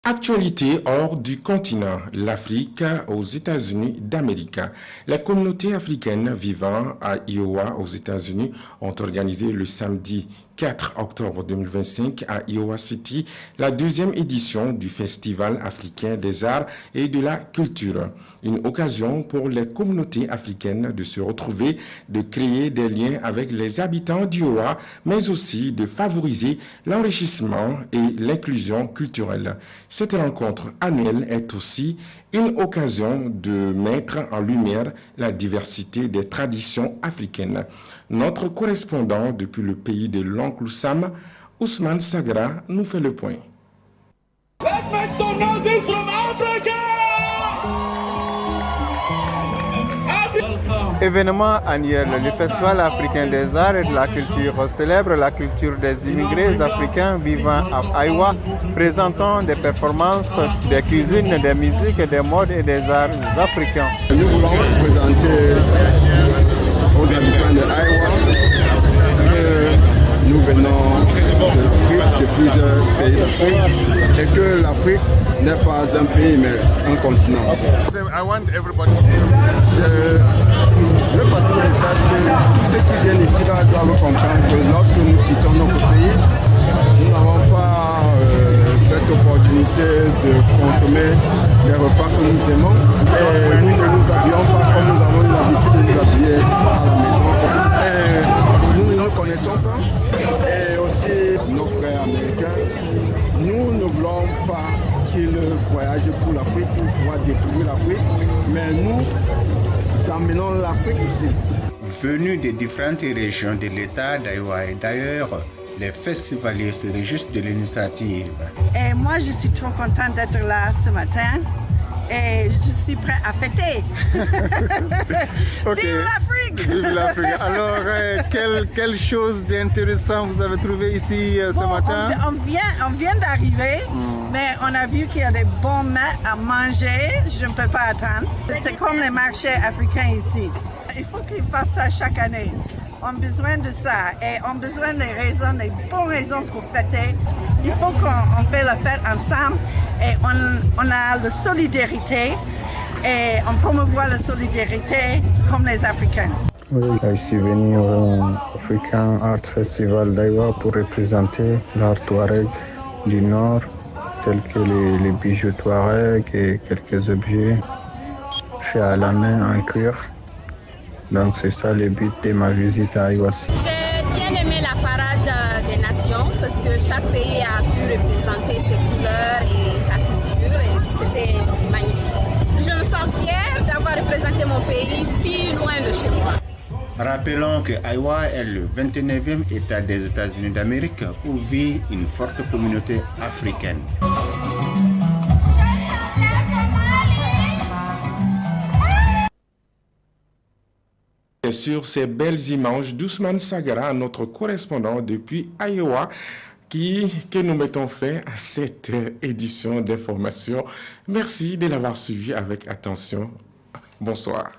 Actualité hors du continent, l'Afrique aux États-Unis d'Amérique. Les communautés africaines vivant à Iowa aux États-Unis ont organisé le samedi 4 octobre 2025 à Iowa City la deuxième édition du Festival africain des arts et de la culture. Une occasion pour les communautés africaines de se retrouver, de créer des liens avec les habitants d'Iowa, mais aussi de favoriser l'enrichissement et l'inclusion culturelle. Cette rencontre annuelle est aussi une occasion de mettre en lumière la diversité des traditions africaines. Notre correspondant depuis le pays de l'oncle Sam, Ousmane Sagra, nous fait le point. Événement annuel, le Festival africain des arts et de la culture célèbre la culture des immigrés africains vivant à Iowa, présentant des performances, des cuisines, des musiques, des modes et des arts africains. Nous voulons présenter aux habitants de Iowa que nous venons de l'Afrique, de plusieurs pays d'Afrique, et que l'Afrique n'est pas un pays mais un continent. Je veux passer le message que tous ceux qui viennent ici là doivent comprendre que lorsque nous quittons notre pays, nous n'avons pas cette opportunité de consommer les repas que nous aimons et nous ne nous habillons pas comme nous avons l'habitude de nous habiller à la maison. Et nous ne nous connaissons pas et aussi nos frères américains, nous ne voulons pas qu'ils voyagent pour l'Afrique pour pouvoir découvrir l'Afrique, mais nous emmenons l'Afrique ici. Venus de différentes régions de l'État d'Iowa et d'ailleurs, les festivaliers se réjouissent de l'initiative. Et moi, je suis trop contente d'être là ce matin et je suis prête à fêter. Okay. Vive l'Afrique! Vive l'Afrique! Alors, quelle chose d'intéressant vous avez trouvé ici ce matin? On vient d'arriver, mais on a vu qu'il y a des bons mets à manger. Je ne peux pas attendre. C'est comme les marchés africains ici. Il faut qu'ils fassent ça chaque année. On a besoin de ça et on a besoin des raisons, des bonnes raisons pour fêter. Il faut qu'on fait la fête ensemble et on a la solidarité et on promouvoit la solidarité comme les Africains. Oui, je suis venu au African Art Festival d'Iowa pour représenter l'art touareg du Nord, tels que les bijoux touareg et quelques objets faits à la main en cuir. Donc c'est ça le but de ma visite à Iowa. J'ai bien aimé la parade des nations parce que chaque pays a pu représenter ses couleurs et sa culture et c'était magnifique. Je me sens fière d'avoir représenté mon pays si loin de chez moi. Rappelons que Iowa est le 29e État des États-Unis d'Amérique où vit une forte communauté africaine. Sur ces belles images d'Ousmane Sagara, notre correspondant depuis Iowa, que nous mettons fin à cette édition d'information. Merci de l'avoir suivi avec attention. Bonsoir.